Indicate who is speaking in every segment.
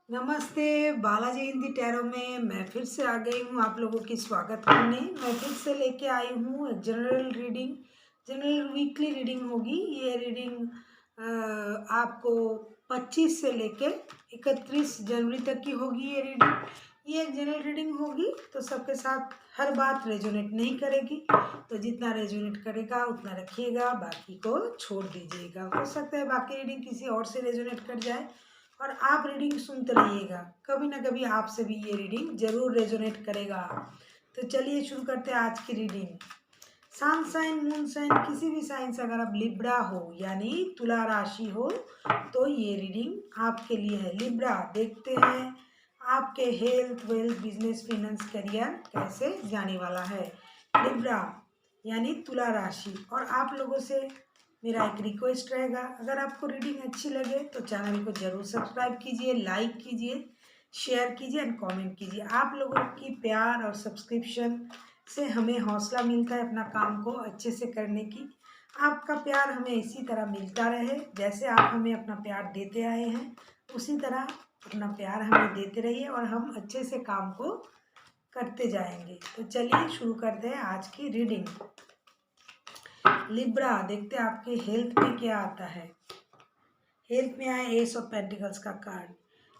Speaker 1: नमस्ते। बालाजी हिंदी टैरो में मैं फिर से आ गई हूँ आप लोगों की स्वागत करने। मैं फिर से लेके आई हूँ एक general reading, general weekly reading होगी। ये रीडिंग आपको 25 से लेके 31 जनवरी तक की होगी। ये रीडिंग ये एक जनरल रीडिंग होगी, तो सबके साथ हर बात रेजोनेट नहीं करेगी। तो जितना रेजोनेट करेगा उतना रखिएगा, बाकी को छोड़ दीजिएगा। हो सकता है बाकी रीडिंग किसी और से रेजोनेट कर जाए और आप रीडिंग सुनते रहिएगा, कभी ना कभी आपसे भी ये रीडिंग जरूर रेजोनेट करेगा। तो चलिए शुरू करते हैं आज की reading. Sun sign, moon sign, किसी भी साइन से अगर आप लिब्रा हो यानी तुला राशि हो तो ये रीडिंग आपके लिए है। लिब्रा, देखते हैं आपके health, wealth, business, finance, career कैसे जाने वाला है। लिब्रा यानी तुला राशि। और आप लोगों से मेरा एक रिक्वेस्ट रहेगा, अगर आपको रीडिंग अच्छी लगे तो चैनल को जरूर सब्सक्राइब कीजिए, लाइक कीजिए, शेयर कीजिए एंड कमेंट कीजिए। आप लोगों की प्यार और सब्सक्रिप्शन से हमें हौसला मिलता है अपना काम को अच्छे से करने की। आपका प्यार हमें इसी तरह मिलता रहे, जैसे आप हमें अपना प्यार देते आए हैं उसी तरह अपना प्यार हमें देते रहिए और हम अच्छे से काम को करते जाएंगे। तो चलिए शुरू करते हैं आज की रीडिंग। लिब्रा, देखते हैं आपके हेल्थ में क्या आता है। हेल्थ में आया एस ऑफ पेंटिकल्स का कार्ड।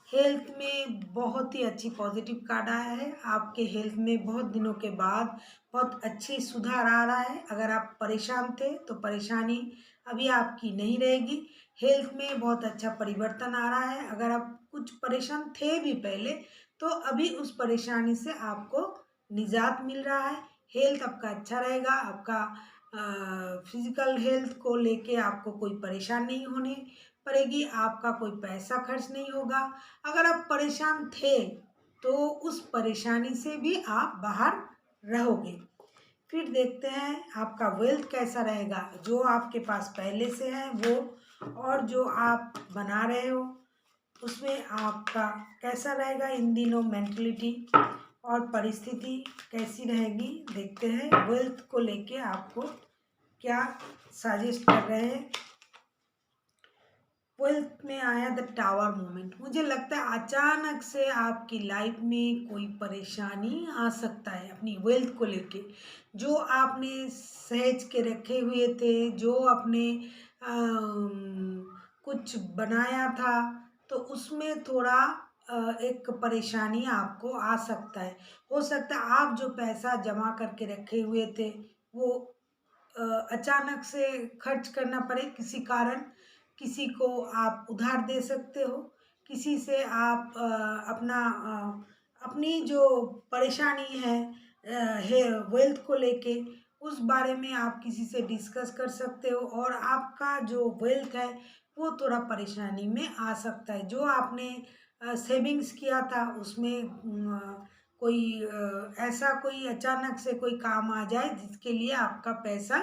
Speaker 1: हेल्थ में बहुत ही अच्छी पॉजिटिव कार्ड आया है। आपके हेल्थ में बहुत दिनों के बाद बहुत अच्छी सुधार आ रहा है। अगर आप परेशान थे तो परेशानी अभी आपकी नहीं रहेगी। हेल्थ में बहुत अच्छा परिवर्तन आ रहा है। अगर आप कुछ परेशान थे भी पहले तो अभी उस परेशानी से आपको निजात मिल रहा है। हेल्थ आपका अच्छा रहेगा। आपका फिजिकल हेल्थ को लेके आपको कोई परेशान नहीं होनी पड़ेगी। आपका कोई पैसा खर्च नहीं होगा। अगर आप परेशान थे तो उस परेशानी से भी आप बाहर रहोगे। फिर देखते हैं आपका वेल्थ कैसा रहेगा, जो आपके पास पहले से है वो और जो आप बना रहे हो उसमें आपका कैसा रहेगा। इन दिनों मेंटलिटी और परिस्थिति कैसी रहेगी, देखते हैं वेल्थ को लेके आपको क्या सजेस्ट कर रहे हैं। वेल्थ में आया द टावर मोमेंट। मुझे लगता है अचानक से आपकी लाइफ में कोई परेशानी आ सकता है अपनी वेल्थ को लेके। जो आपने सहेज के रखे हुए थे, जो आपने कुछ बनाया था, तो उसमें थोड़ा एक परेशानी आपको आ सकता है। हो सकता है आप जो पैसा जमा करके रखे हुए थे वो अचानक से खर्च करना पड़े किसी कारण। किसी को आप उधार दे सकते हो, किसी से आप अपनी जो परेशानी है वेल्थ को लेके उस बारे में आप किसी से डिस्कस कर सकते हो और आपका जो वेल्थ है वो थोड़ा परेशानी में आ सकता है। जो आपने सेविंग्स किया था उसमें कोई ऐसा कोई अचानक से कोई काम आ जाए जिसके लिए आपका पैसा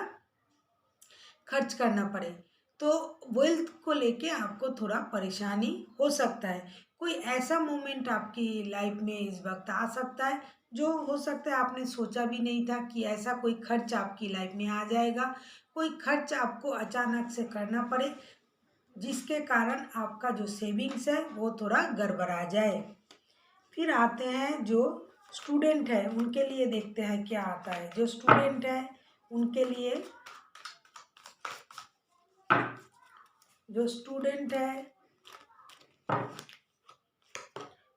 Speaker 1: खर्च करना पड़े, तो वेल्थ को लेके आपको थोड़ा परेशानी हो सकता है। कोई ऐसा मोमेंट आपकी लाइफ में इस वक्त आ सकता है जो हो सकता है आपने सोचा भी नहीं था कि ऐसा कोई खर्च आपकी लाइफ में आ जाएगा। कोई खर्च आपको अचानक से करना पड़े जिसके कारण आपका जो सेविंग्स है वो थोड़ा गड़बड़ा जाए। फिर आते हैं जो स्टूडेंट है उनके लिए, देखते हैं क्या आता है। जो स्टूडेंट है उनके लिए, जो स्टूडेंट है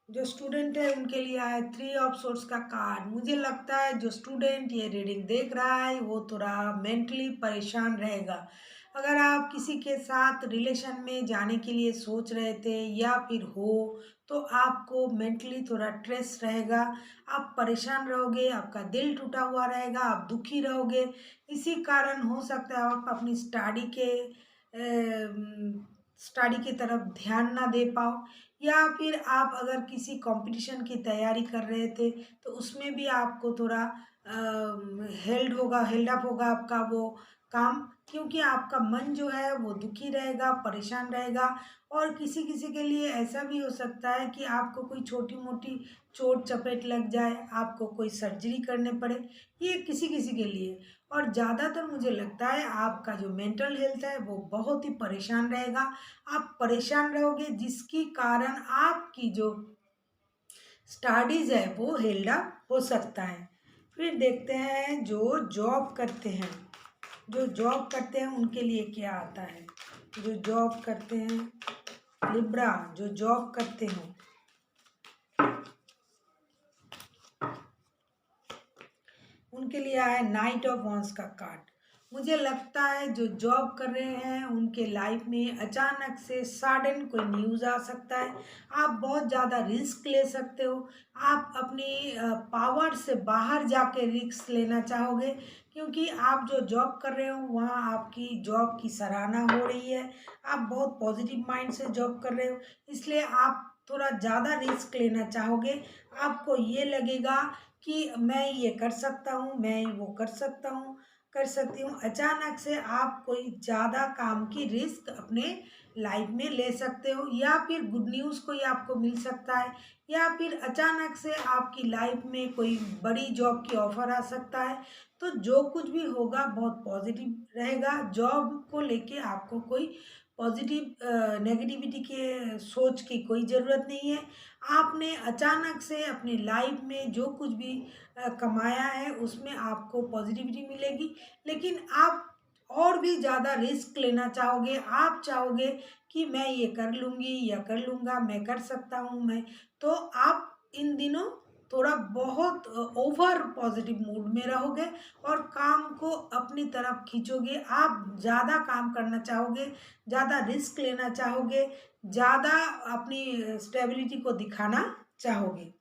Speaker 1: जो स्टूडेंट है उनके लिए आया 3 ऑफ सोर्स का कार्ड। मुझे लगता है जो स्टूडेंट ये रीडिंग देख रहा है वो थोड़ा मेंटली परेशान रहेगा। अगर आप किसी के साथ रिलेशन में जाने के लिए सोच रहे थे या फिर हो तो आपको मेंटली थोड़ा स्ट्रेस रहेगा। आप परेशान रहोगे, आपका दिल टूटा हुआ रहेगा, आप दुखी रहोगे। इसी कारण हो सकता है आप अपनी स्टडी की तरफ ध्यान ना दे पाओ, या फिर आप अगर किसी कंपटीशन की तैयारी कर रहे थे तो उसमें भी आपको थोड़ा हेल्ड अप होगा आपका वो काम, क्योंकि आपका मन जो है वो दुखी रहेगा, परेशान रहेगा। और किसी किसी के लिए ऐसा भी हो सकता है कि आपको कोई छोटी मोटी चोट चपेट लग जाए, आपको कोई सर्जरी करने पड़े, ये किसी किसी के लिए। और ज़्यादातर मुझे लगता है आपका जो मेंटल हेल्थ है वो बहुत ही परेशान रहेगा। आप परेशान रहोगे, जिसकी कारण आपकी जो स्टडीज़ है वो हेल्ड अप हो सकता है। फिर देखते हैं जो जॉब करते हैं, जो जॉब करते हैं उनके लिए क्या आता है। जो जॉब करते हैं लिब्रा, जो जॉब करते हैं उनके लिए आया नाइट ऑफ वॉन्स का कार्ड। मुझे लगता है जो जॉब कर रहे हैं उनके लाइफ में अचानक से सडन कोई न्यूज़ आ सकता है। आप बहुत ज़्यादा रिस्क ले सकते हो। आप अपनी पावर से बाहर जाके रिस्क लेना चाहोगे, क्योंकि आप जो जॉब कर रहे हो वहाँ आपकी जॉब की सराहना हो रही है। आप बहुत पॉजिटिव माइंड से जॉब कर रहे हो, इसलिए आप थोड़ा ज़्यादा रिस्क लेना चाहोगे। आपको ये लगेगा कि मैं ये कर सकता हूँ, मैं वो कर सकता हूँ, कर सकती हूँ। अचानक से आप कोई ज़्यादा काम की रिस्क अपने लाइफ में ले सकते हो, या फिर गुड न्यूज़ कोई आपको मिल सकता है, या फिर अचानक से आपकी लाइफ में कोई बड़ी जॉब की ऑफ़र आ सकता है। तो जो कुछ भी होगा बहुत पॉजिटिव रहेगा। जॉब को लेके आपको कोई पॉजिटिव नेगेटिविटी के सोच की कोई ज़रूरत नहीं है। आपने अचानक से अपनी लाइफ में जो कुछ भी कमाया है उसमें आपको पॉजिटिविटी मिलेगी, लेकिन आप और भी ज़्यादा रिस्क लेना चाहोगे। आप चाहोगे कि मैं ये कर लूँगी या कर लूँगा, मैं कर सकता हूँ मैं। तो आप इन दिनों थोड़ा बहुत ओवर पॉजिटिव मूड में रहोगे और काम को अपनी तरफ खींचोगे। आप ज़्यादा काम करना चाहोगे, ज़्यादा रिस्क लेना चाहोगे, ज़्यादा अपनी स्टेबिलिटी को दिखाना चाहोगे।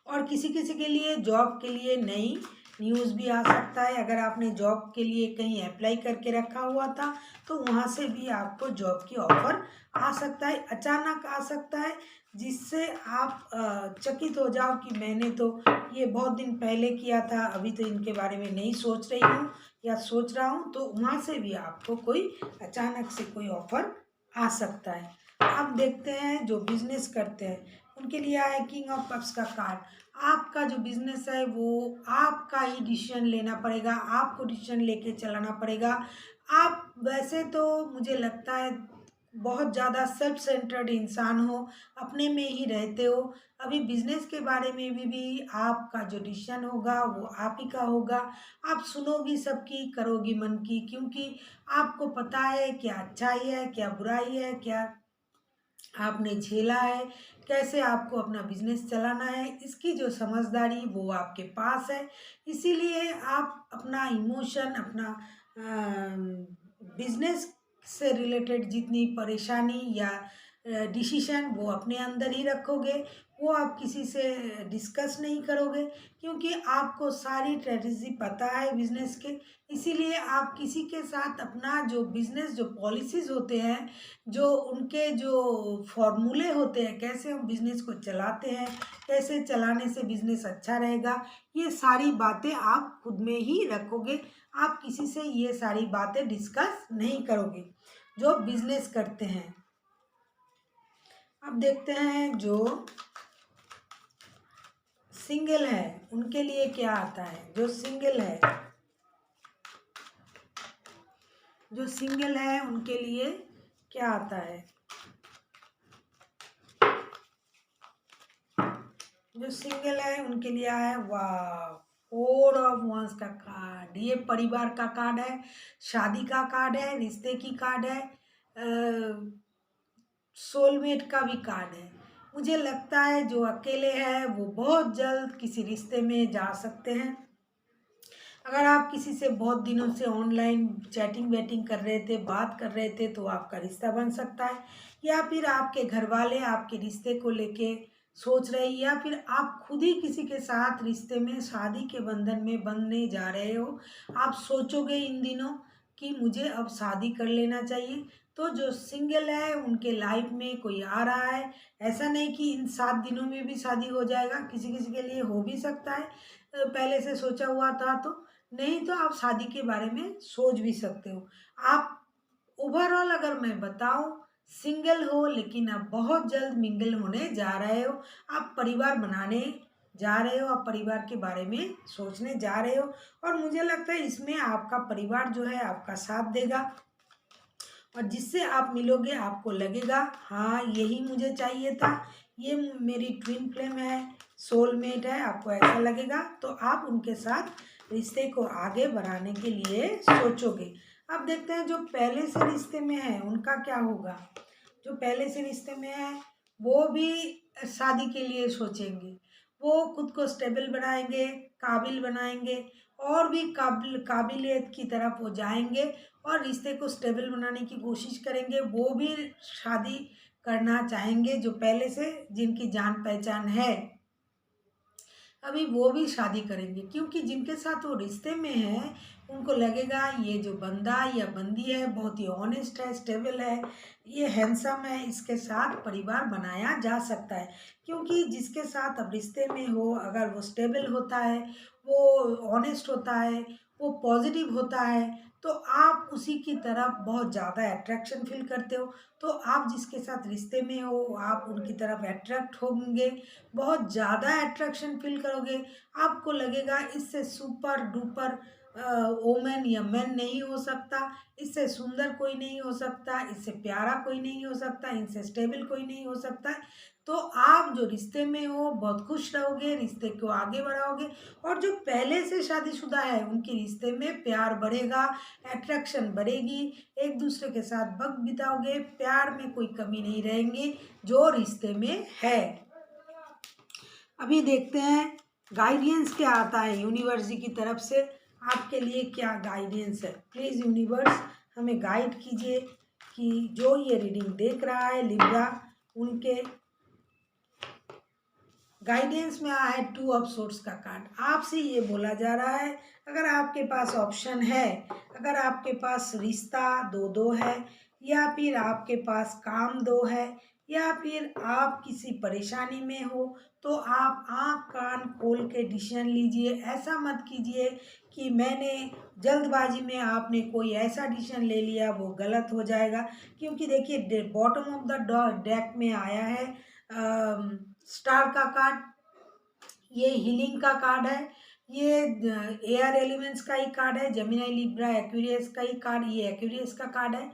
Speaker 1: और किसी किसी के लिए जॉब के लिए नई न्यूज़ भी आ सकता है। अगर आपने जॉब के लिए कहीं अप्लाई करके रखा हुआ था तो वहाँ से भी आपको जॉब की ऑफ़र आ सकता है, अचानक आ सकता है, जिससे आप चकित हो जाओ कि मैंने तो ये बहुत दिन पहले किया था, अभी तो इनके बारे में नहीं सोच रही हूँ या सोच रहा हूँ। तो वहाँ से भी आपको कोई अचानक से कोई ऑफ़र आ सकता है। अब देखते हैं जो बिजनेस करते हैं उनके लिए आया किंग ऑफ कप्स का कार्ड। आपका जो बिजनेस है वो आपका ही डिसीजन लेना पड़ेगा, आपको डिसीजन लेके चलाना पड़ेगा। आप वैसे तो मुझे लगता है बहुत ज़्यादा सेल्फ सेंटर्ड इंसान हो, अपने में ही रहते हो। अभी बिजनेस के बारे में भी आपका जो डिसीजन होगा वो आप ही का होगा। आप सुनोगी सबकी, करोगी मन की, क्योंकि आपको पता है क्या अच्छाई है, क्या बुराई है, क्या आपने झेला है, कैसे आपको अपना बिजनेस चलाना है, इसकी जो समझदारी वो आपके पास है। इसीलिए आप अपना इमोशन, अपना बिजनेस से रिलेटेड जितनी परेशानी या डिसीशन वो अपने अंदर ही रखोगे। वो आप किसी से डिस्कस नहीं करोगे, क्योंकि आपको सारी स्ट्रेटजी पता है बिजनेस के। इसीलिए आप किसी के साथ अपना जो बिजनेस जो पॉलिसीज होते हैं, जो उनके जो फॉर्मूले होते हैं, कैसे हम बिज़नेस को चलाते हैं, कैसे चलाने से बिज़नेस अच्छा रहेगा, ये सारी बातें आप खुद में ही रखोगे। आप किसी से ये सारी बातें डिस्कस नहीं करोगे जो बिज़नेस करते हैं। अब देखते हैं जो सिंगल है उनके लिए क्या आता है। जो सिंगल है, जो सिंगल है उनके लिए क्या आता है। जो सिंगल है उनके लिए है वाह, 4 ऑफ वंस का कार्ड। ये परिवार का कार्ड है, शादी का कार्ड है, रिश्ते की कार्ड है, सोलमेट का भी कार्ड है। मुझे लगता है जो अकेले हैं वो बहुत जल्द किसी रिश्ते में जा सकते हैं। अगर आप किसी से बहुत दिनों से ऑनलाइन चैटिंग वेटिंग कर रहे थे, बात कर रहे थे, तो आपका रिश्ता बन सकता है। या फिर आपके घर वाले आपके रिश्ते को लेके सोच रहे हैं, या फिर आप खुद ही किसी के साथ रिश्ते में शादी के बंधन में बंधने जा रहे हो। आप सोचोगे इन दिनों कि मुझे अब शादी कर लेना चाहिए। तो जो सिंगल है उनके लाइफ में कोई आ रहा है। ऐसा नहीं कि इन 7 दिनों में भी शादी हो जाएगा, किसी किसी के लिए हो भी सकता है पहले से सोचा हुआ था तो। नहीं तो आप शादी के बारे में सोच भी सकते हो। आप ओवरऑल अगर मैं बताऊं, सिंगल हो लेकिन आप बहुत जल्द मिंगल होने जा रहे हो। आप परिवार बनाने जा रहे हो, आप परिवार के बारे में सोचने जा रहे हो, और मुझे लगता है इसमें आपका परिवार जो है आपका साथ देगा। और जिससे आप मिलोगे आपको लगेगा हाँ यही मुझे चाहिए था, ये मेरी ट्विन फ्लेम है, सोलमेट है, आपको ऐसा लगेगा। तो आप उनके साथ रिश्ते को आगे बढ़ाने के लिए सोचोगे। अब देखते हैं जो पहले से रिश्ते में है उनका क्या होगा। जो पहले से रिश्ते में है वो भी शादी के लिए सोचेंगे। वो खुद को स्टेबल बनाएंगे, काबिल बनाएंगे, और भी काबिलियत की तरफ वो जाएंगे, और रिश्ते को स्टेबल बनाने की कोशिश करेंगे। वो भी शादी करना चाहेंगे, जो पहले से जिनकी जान पहचान है अभी वो भी शादी करेंगे, क्योंकि जिनके साथ वो रिश्ते में है उनको लगेगा ये जो बंदा या बंदी है बहुत ही ऑनेस्ट है, स्टेबल है, ये हैंडसम है, इसके साथ परिवार बनाया जा सकता है। क्योंकि जिसके साथ अब रिश्ते में हो अगर वो स्टेबल होता है, वो ऑनेस्ट होता है, वो पॉजिटिव होता है, तो आप उसी की तरफ बहुत ज़्यादा अट्रैक्शन फील करते हो। तो आप जिसके साथ रिश्ते में हो आप उनकी तरफ अट्रैक्ट होंगे, बहुत ज़्यादा अट्रैक्शन फील करोगे। आपको लगेगा इससे सुपर डुपर वोमेन या मैन नहीं हो सकता, इससे सुंदर कोई नहीं हो सकता, इससे प्यारा कोई नहीं हो सकता, इनसे स्टेबल कोई नहीं हो सकता। तो आप जो रिश्ते में हो बहुत खुश रहोगे, रिश्ते को आगे बढ़ाओगे। और जो पहले से शादीशुदा है उनके रिश्ते में प्यार बढ़ेगा, अट्रैक्शन बढ़ेगी, एक दूसरे के साथ वक्त बिताओगे, प्यार में कोई कमी नहीं रहेंगी जो रिश्ते में है। अभी देखते हैं गाइडेंस क्या आता है यूनिवर्स जी की तरफ से, आपके लिए क्या गाइडेंस है। प्लीज़ यूनिवर्स हमें गाइड कीजिए कि जो ये रीडिंग देख रहा है लिब्रा, उनके गाइडेंस में आया है टू ऑफ सोर्स का कार्ड। आपसे ये बोला जा रहा है अगर आपके पास ऑप्शन है, अगर आपके पास रिश्ता दो दो है, या फिर आपके पास काम दो है, या फिर आप किसी परेशानी में हो, तो आप आँख कान खोल के डिसीजन लीजिए। ऐसा मत कीजिए कि मैंने जल्दबाजी में आपने कोई ऐसा डिसीजन ले लिया वो गलत हो जाएगा। क्योंकि देखिए बॉटम ऑफ द डेक में आया है स्टार का कार्ड, ये हीलिंग का कार्ड है, ये एयर एलिमेंट्स का ही कार्ड है, जेमिनी लिब्रा एक्वेरियस का ही कार्ड, ये एक्वेरियस का कार्ड है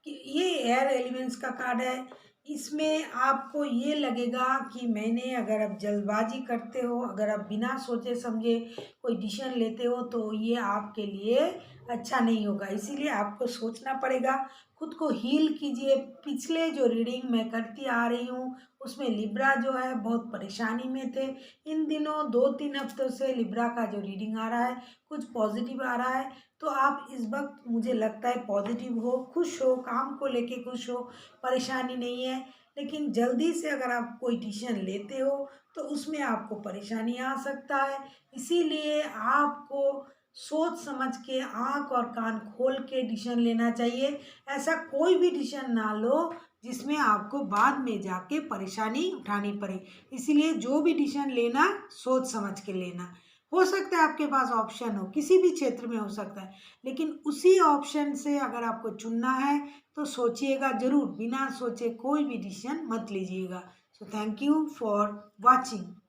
Speaker 1: कि ये एयर एलिमेंट्स का कार्ड है। इसमें आपको ये लगेगा कि मैंने अगर आप जल्दबाजी करते हो, अगर आप बिना सोचे समझे कोई डिसीजन लेते हो तो ये आपके लिए अच्छा नहीं होगा। इसीलिए आपको सोचना पड़ेगा, खुद को हील कीजिए। पिछले जो रीडिंग मैं करती आ रही हूँ उसमें लिब्रा जो है बहुत परेशानी में थे। इन दिनों 2-3 हफ्तों से लिब्रा का जो रीडिंग आ रहा है कुछ पॉजिटिव आ रहा है। तो आप इस वक्त मुझे लगता है पॉजिटिव हो, खुश हो, काम को लेके खुश हो, परेशानी नहीं है। लेकिन जल्दी से अगर आप कोई डिसीजन लेते हो तो उसमें आपको परेशानी आ सकता है। इसीलिए आपको सोच समझ के आँख और कान खोल के डिसीजन लेना चाहिए। ऐसा कोई भी डिसीजन ना लो जिसमें आपको बाद में जाके परेशानी उठानी पड़े। इसीलिए जो भी डिसीजन लेना सोच समझ के लेना। हो सकता है आपके पास ऑप्शन हो, किसी भी क्षेत्र में हो सकता है, लेकिन उसी ऑप्शन से अगर आपको चुनना है तो सोचिएगा ज़रूर, बिना सोचे कोई भी डिसीजन मत लीजिएगा। So thank you for watching.